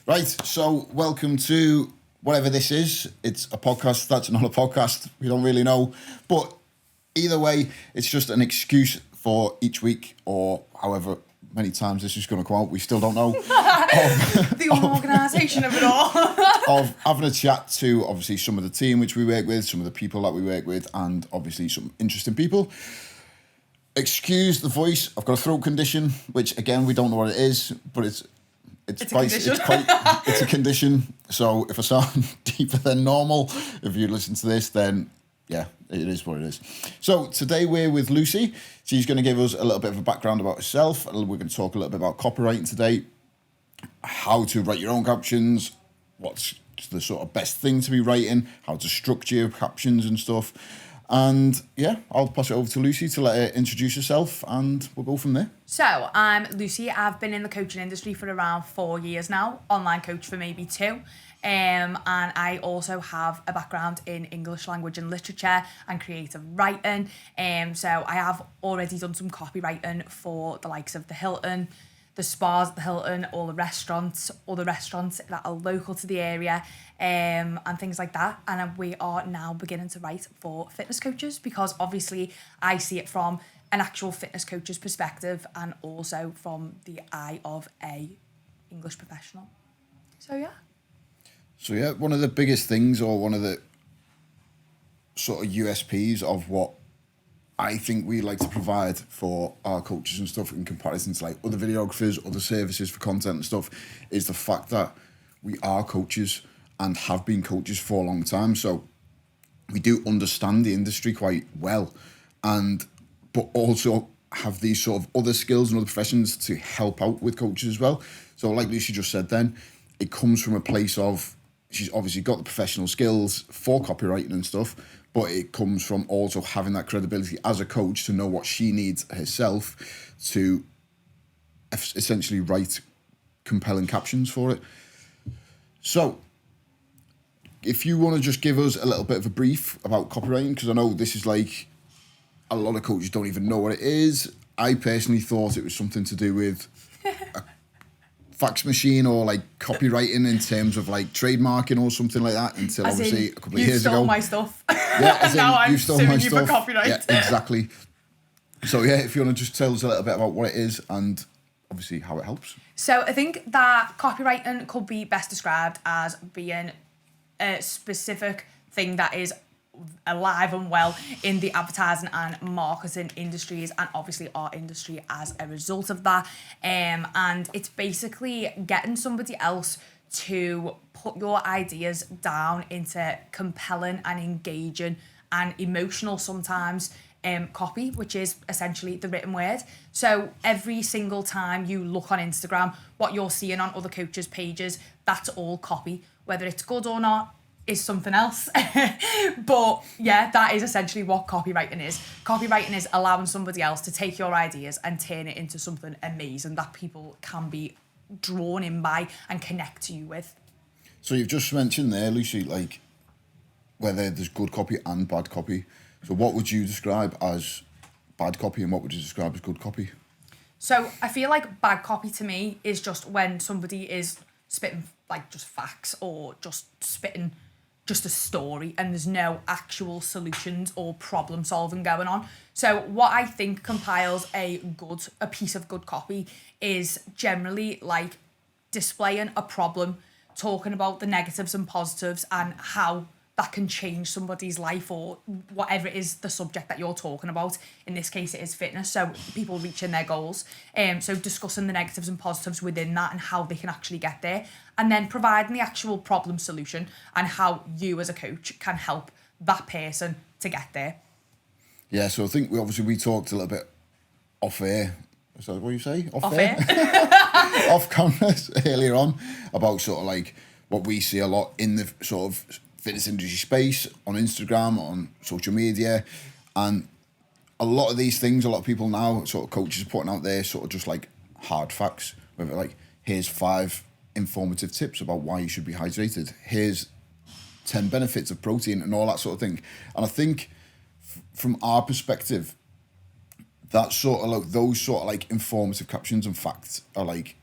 Right, so welcome to whatever this is. It's a podcast, that's not a podcast, we don't really know. But either way, it's just an excuse for each week or however many times this is going to come out, we still don't know. The organisation of it all. Of having a chat to obviously some of the team which we work with, some of the people that we work with, and obviously some interesting people. Excuse the voice, I've got a throat condition, which again, we don't know what it is, but it's a condition. So if I sound deeper than normal, if you listen to this, then yeah, it is what it is. So today we're with Lucy. She's going to give us a little bit of a background about herself. We're going to talk a little bit about copywriting today, how to write your own captions, what's the sort of best thing to be writing, how to structure your captions and stuff. And yeah, I'll pass it over to Lucy to let her introduce herself and we'll go from there. So, I'm Lucy. I've been in the coaching industry for around 4 years now, online coach for maybe 2. And I also have a background in English language and literature and creative writing. So I have already done some copywriting for the likes of the Hilton, the spas at the Hilton, all the restaurants that are local to the area, and things like that. And we are now beginning to write for fitness coaches because obviously I see it from an actual fitness coach's perspective and also from the eye of a English professional. So yeah, one of the biggest things, or one of the sort of USPs of what I think we like to provide for our coaches and stuff in comparison to like other videographers, other services for content and stuff, is the fact that we are coaches and have been coaches for a long time. So we do understand the industry quite well, but also have these sort of other skills and other professions to help out with coaches as well. So like Lucy just said then, it comes from a place of, she's obviously got the professional skills for copywriting and stuff, but it comes from also having that credibility as a coach to know what she needs herself to essentially write compelling captions for it. So if you want to just give us a little bit of a brief about copywriting, because I know this is like, a lot of coaches don't even know what it is. I personally thought it was something to do with a fax machine or like copywriting in terms of like trademarking or something like that until as obviously in, a couple of years ago. You stole my stuff. Yeah, as in, now I'm you stole suing my you stuff. for copyright. Yeah, exactly. So yeah, if you want to just tell us a little bit about what it is and obviously how it helps. So I think that copywriting could be best described as being a specific thing that is alive and well in the advertising and marketing industries, and obviously our industry as a result of that. And it's basically getting somebody else to put your ideas down into compelling and engaging and emotional sometimes copy, which is essentially the written word. So every single time you look on Instagram, what you're seeing on other coaches' pages, that's all copy. Whether it's good or not is something else. But yeah, that is essentially what copywriting is. Copywriting is allowing somebody else to take your ideas and turn it into something amazing that people can be drawn in by and connect to you with. So you've just mentioned there, Lucy, like whether there's good copy and bad copy. So what would you describe as bad copy and what would you describe as good copy? So I feel like bad copy to me is just when somebody is spitting like just facts or just spitting just a story and there's no actual solutions or problem solving going on. So what I think compiles a piece of good copy is generally like displaying a problem, talking about the negatives and positives and how that can change somebody's life or whatever it is the subject that you're talking about. In this case, it is fitness, so people reaching their goals. So discussing the negatives and positives within that and how they can actually get there. And then providing the actual problem solution and how you as a coach can help that person to get there. Yeah, so I think we talked a little bit off air. Is that what you say? Off air? Off cameras earlier on about sort of like what we see a lot in the sort of fitness industry space on Instagram, on social media, and a lot of these things, a lot of people now, sort of coaches are putting out there sort of just like hard facts, whether like here's 5 informative tips about why you should be hydrated, here's 10 benefits of protein and all that sort of thing. And I think from our perspective, that sort of like those sort of like informative captions and facts are like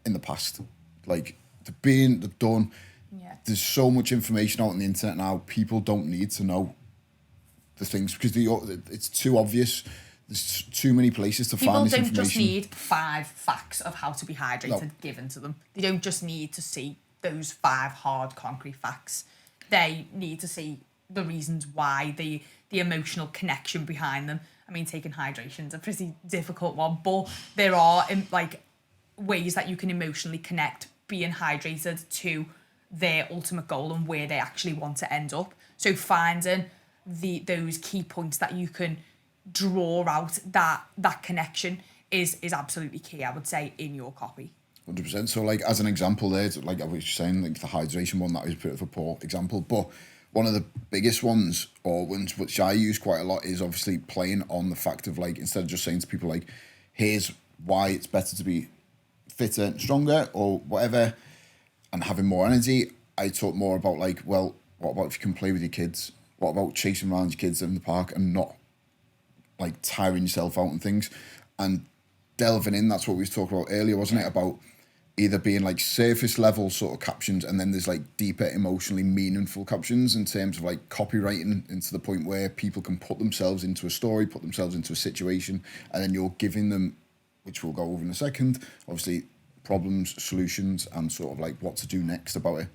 in the past. Like they're done. Yeah. There's so much information out on the internet now. People don't need to know the things because it's too obvious. There's too many places to find this information. People don't just need 5 facts of how to be hydrated given to them. They don't just need to see those 5 hard, concrete facts. They need to see the reasons why, the emotional connection behind them. I mean, taking hydration is a pretty difficult one, but there are like ways that you can emotionally connect being hydrated to their ultimate goal and where they actually want to end up. So finding those key points that you can draw out that connection is absolutely key, I would say, in your copy. 100%. So, like, as an example there, like I was saying, like the hydration one, that was a bit of a poor example, but one of the biggest ones, or ones which I use quite a lot, is obviously playing on the fact of, like, instead of just saying to people, like, here's why it's better to be fitter and stronger or whatever and having more energy, I talk more about, like, well, what about if you can play with your kids? What about chasing around your kids in the park and not, like, tiring yourself out and things? And delving in, that's what we was talking about earlier, wasn't it? About either being like surface level sort of captions, and then there's like deeper, emotionally meaningful captions in terms of like copywriting, into the point where people can put themselves into a story, put themselves into a situation, and then you're giving them, which we'll go over in a second, obviously problems, solutions, and sort of like what to do next about it.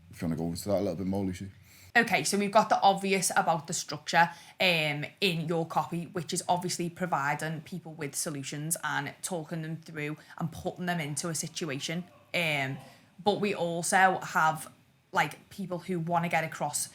If you want to go into that a little bit more, Lucy. Okay, so we've got the obvious about the structure in your copy, which is obviously providing people with solutions and talking them through and putting them into a situation. But we also have like people who want to get across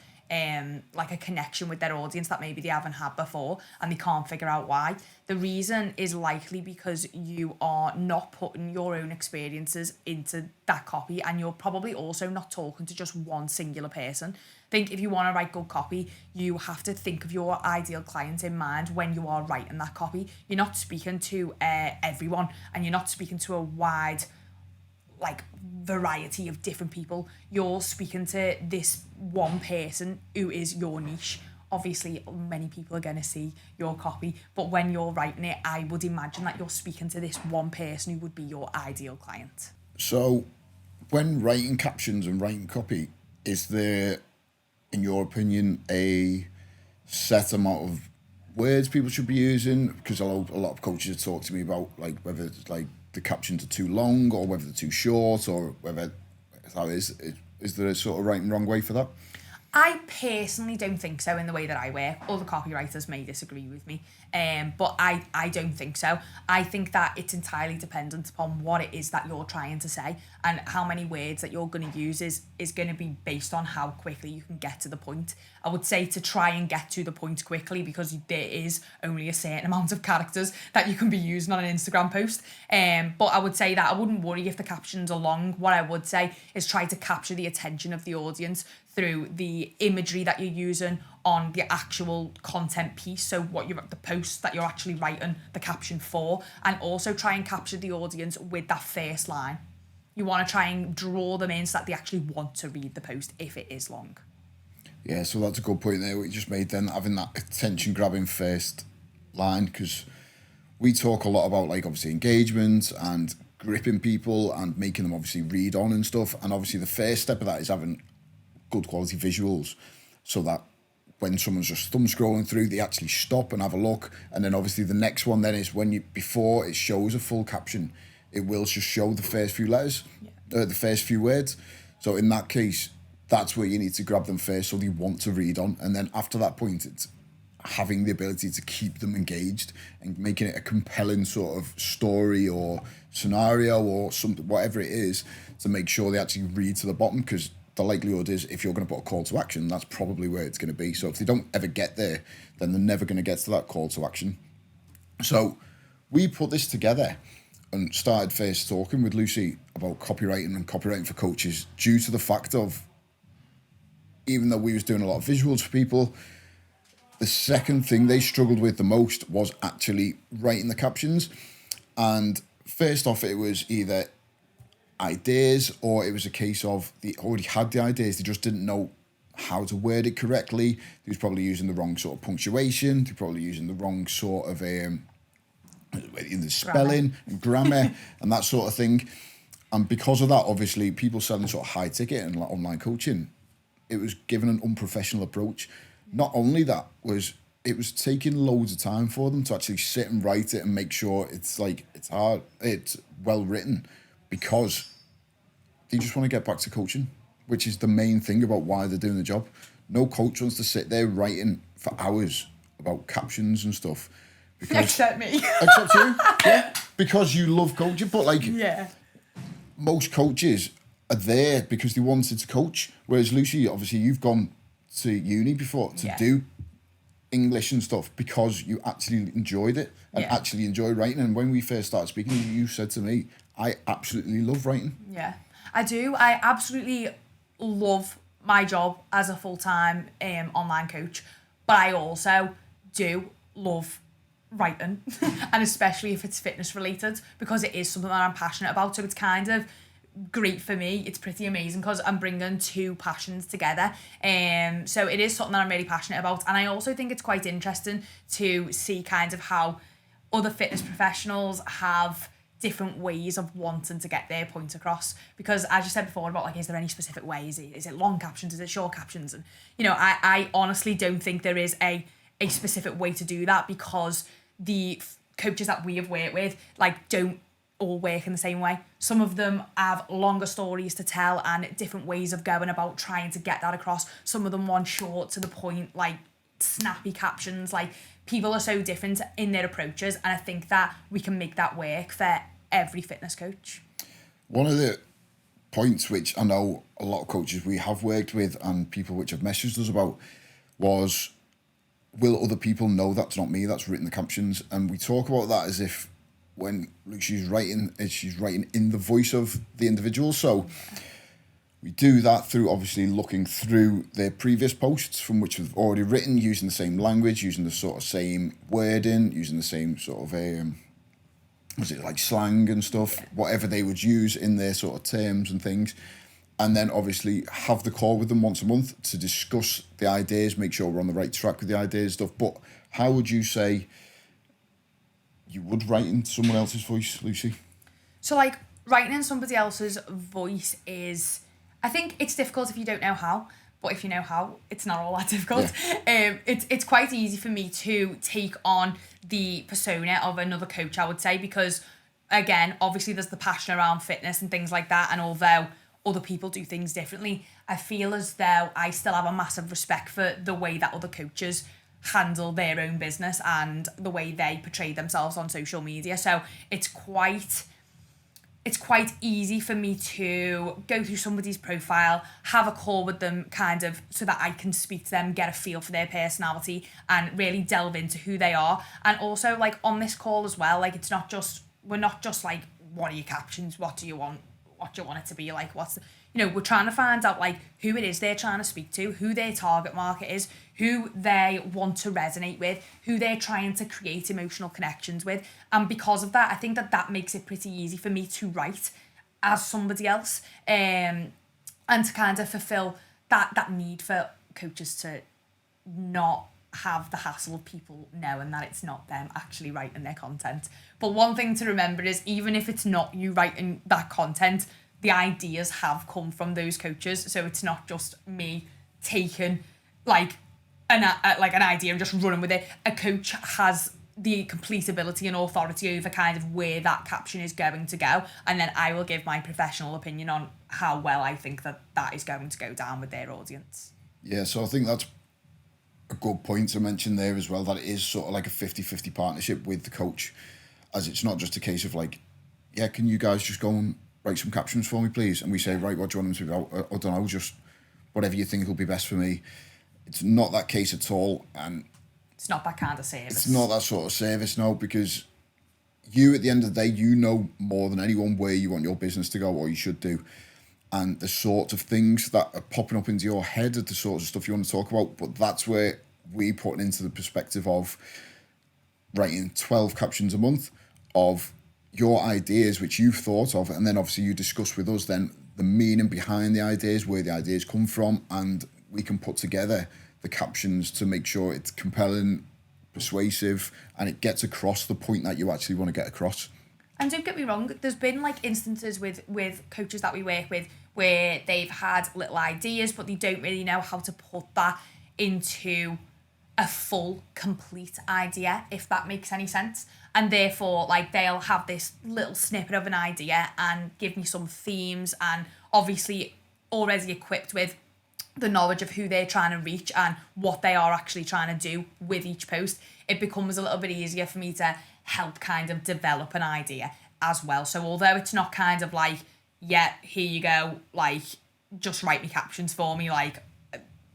like a connection with their audience that maybe they haven't had before and they can't figure out why. The reason is likely because you are not putting your own experiences into that copy, and you're probably also not talking to just one singular person. I think if you want to write good copy, you have to think of your ideal client in mind when you are writing that copy. You're not speaking to everyone, and you're not speaking to a wide like variety of different people. You're speaking to this one person who is your niche. Obviously, many people are going to see your copy, but when you're writing it, I would imagine that you're speaking to this one person who would be your ideal client. So, when writing captions and writing copy, is there, in your opinion, a set amount of words people should be using? Because a lot of coaches have talked to me about like whether it's like the captions are too long or whether they're too short, or whether how is there a sort of right and wrong way for that? I personally don't think so in the way that I work. Other copywriters may disagree with me, but I don't think so. I think that it's entirely dependent upon what it is that you're trying to say, and how many words that you're going to use is going to be based on how quickly you can get to the point. I would say to try and get to the point quickly, because there is only a certain amount of characters that you can be using on an Instagram post. But I would say that I wouldn't worry if the captions are long. What I would say is try to capture the attention of the audience through the imagery that you're using on the actual content piece, so the post that you're actually writing the caption for, and also try and capture the audience with that first line. You want to try and draw them in so that they actually want to read the post if it is long. Yeah, so that's a good point there what you just made then, having that attention grabbing first line, because we talk a lot about like obviously engagement and gripping people and making them obviously read on and stuff, and obviously the first step of that is having good quality visuals, so that when someone's just thumb scrolling through, they actually stop and have a look. And then obviously the next one then is when before it shows a full caption, it will just show the first few letters, the first few words. So in that case, that's where you need to grab them first, so they want to read on. And then after that point, it's having the ability to keep them engaged and making it a compelling sort of story or scenario or something, whatever it is, to make sure they actually read to the bottom, because the likelihood is if you're going to put a call to action, that's probably where it's going to be. So if they don't ever get there, then they're never going to get to that call to action. So we put this together and started first talking with Lucy about copywriting and copywriting for coaches, due to the fact of, even though we was doing a lot of visuals for people, the second thing they struggled with the most was actually writing the captions. And first off, it was either ideas, or it was a case of they already had the ideas, they just didn't know how to word it correctly. They was probably using the wrong sort of punctuation, they're probably using the wrong sort of in the spelling and grammar and that sort of thing. And because of that, obviously, people selling sort of high ticket and like online coaching, it was given an unprofessional approach. Not only that, it was taking loads of time for them to actually sit and write it and make sure it's well written, because they just want to get back to coaching, which is the main thing about why they're doing the job. No coach wants to sit there writing for hours about captions and stuff. Except me. Except you, yeah, because you love coaching. But like, Yeah. most coaches are there because they wanted to coach. Whereas Lucy, obviously, you've gone to uni before to do English and stuff because you actually enjoyed it and actually enjoy writing. And when we first started speaking, you said to me, I absolutely love writing. Yeah, I do. I absolutely love my job as a full-time online coach, but I also do love writing, and especially if it's fitness related, because it is something that I'm passionate about. So it's kind of great for me. It's pretty amazing because I'm bringing two passions together. So it is something that I'm really passionate about, and I also think it's quite interesting to see kind of how other fitness professionals have different ways of wanting to get their point across, because as you said before about like, is there any specific ways? Is it long captions? Is it short captions? And you know, I honestly don't think there is a specific way to do that, because the coaches that we have worked with like don't all work in the same way. Some of them have longer stories to tell and different ways of going about trying to get that across. Some of them want short to the point, like snappy captions. Like, people are so different in their approaches, and I think that we can make that work for every fitness coach. One of the points which I know a lot of coaches we have worked with and people which have messaged us about was, will other people know that's not me that's written the captions? And we talk about that as if when she's writing in the voice of the individual. So we do that through obviously looking through their previous posts from which we've already written, using the same language, using the sort of same wording, using the same sort of was it like slang and stuff, whatever they would use in their sort of terms and things. And then obviously have the call with them once a month to discuss the ideas, make sure we're on the right track with the ideas and stuff. But how would you say you would write in someone else's voice, Lucy? So like, writing in somebody else's voice is, I think it's difficult if you don't know how, but if you know how, it's not all that difficult. Yeah. It's quite easy for me to take on the persona of another coach, I would say, because again, obviously there's the passion around fitness and things like that, and although other people do things differently, I feel as though I still have a massive respect for the way that other coaches handle their own business and the way they portray themselves on social media. So it's quite easy for me to go through somebody's profile, have a call with them kind of so that I can speak to them, get a feel for their personality and really delve into who they are. And also like on this call as well, like we're not just like, what are your captions? What do you want it to be like? We're trying to find out like who it is they're trying to speak to, who their target market is, who they want to resonate with, who they're trying to create emotional connections with. And because of that, I think that makes it pretty easy for me to write as somebody else, and to kind of fulfill that need for coaches to not have the hassle of people knowing that it's not them actually writing their content. But one thing to remember is, even if it's not you writing that content, the ideas have come from those coaches. So it's not just me taking like an idea and just running with it. A coach has the complete ability and authority over kind of where that caption is going to go, and then I will give my professional opinion on how well I think that is going to go down with their audience. Yeah, so I think that's a good point to mention there as well, that it is sort of like a 50-50 partnership with the coach, as it's not just a case of like, yeah, can you guys just go and write some captions for me, please? And we say, right, what do you want them to be? I don't know, just whatever you think will be best for me. It's not that case at all, and it's not that kind of service. It's not that sort of service, no, because you, at the end of the day, you know more than anyone where you want your business to go, or you should do. And the sorts of things that are popping up into your head are the sorts of stuff you want to talk about. But that's where we put into the perspective of writing 12 captions a month of your ideas, which you've thought of, and then obviously you discuss with us then the meaning behind the ideas, where the ideas come from, and we can put together the captions to make sure it's compelling, persuasive, and it gets across the point that you actually want to get across. And don't get me wrong, there's been like instances with coaches that we work with where they've had little ideas, but they don't really know how to put that into a full, complete idea, if that makes any sense. And therefore, like, they'll have this little snippet of an idea and give me some themes, and obviously already equipped with the knowledge of who they're trying to reach and what they are actually trying to do with each post. It becomes a little bit easier for me to help kind of develop an idea as well. So although it's not kind of like, yeah, here you go, like, just write me captions for me, like,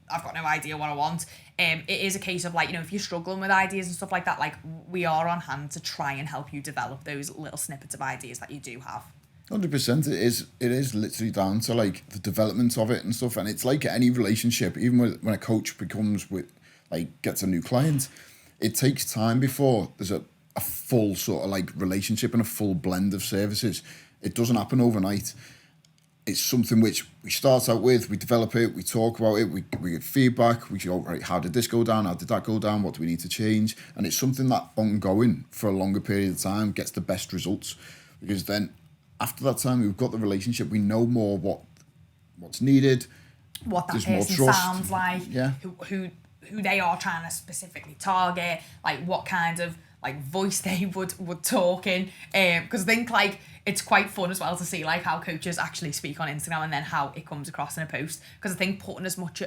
I've got no idea what I want. It is a case of, like, you know, if you're struggling with ideas and stuff like that, like, we are on hand to try and help you develop those little snippets of ideas that you do have. 100%. It is literally down to like the development of it and stuff. And it's like any relationship, even when a coach becomes with, like, gets a new client, it takes time before there's a full sort of like relationship and a full blend of services. It doesn't happen overnight. It's something which we start out with, we develop it, we talk about it, we get feedback, we go, right, how did this go down, how did that go down, what do we need to change? And it's something that ongoing for a longer period of time gets the best results, because then after that time we've got the relationship, we know more what's needed, what that there's person more trust. sounds like, yeah, who they are trying to specifically target, like what kind of like voice they would talk in, because I think like it's quite fun as well to see like how coaches actually speak on Instagram and then how it comes across in a post, because I think putting as much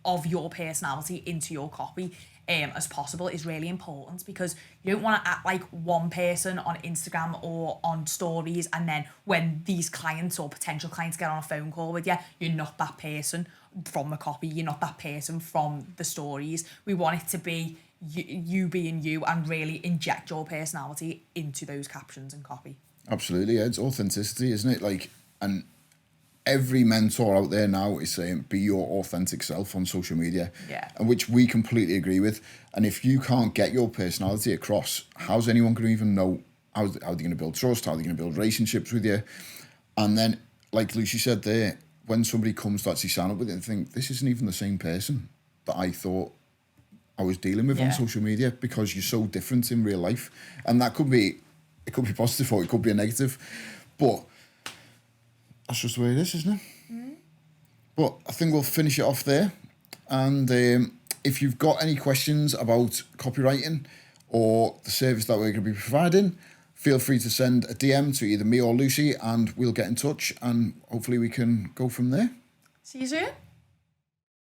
of your personality into your copy as possible is really important, because you don't want to act like one person on Instagram or on stories, and then when these clients or potential clients get on a phone call with you, you're not that person from the copy, you're not that person from the stories. We want it to be you being you and really inject your personality into those captions and copy. Absolutely, yeah. It's authenticity, isn't it? Like, and every mentor out there now is saying, be your authentic self on social media. Yeah. And which we completely agree with. And if you can't get your personality across, how's anyone going to even know how they're going to build trust, how they're going to build relationships with you? And then, like Lucy said there, when somebody comes to actually sign up with it and think, this isn't even the same person that I thought I was dealing with on social media, because you're so different in real life. And that could be, it could be positive or it could be a negative. But that's just the way it is, isn't it? Mm. But I think we'll finish it off there. And if you've got any questions about copywriting or the service that we're going to be providing, feel free to send a DM to either me or Lucy, and we'll get in touch, and hopefully we can go from there. See you soon.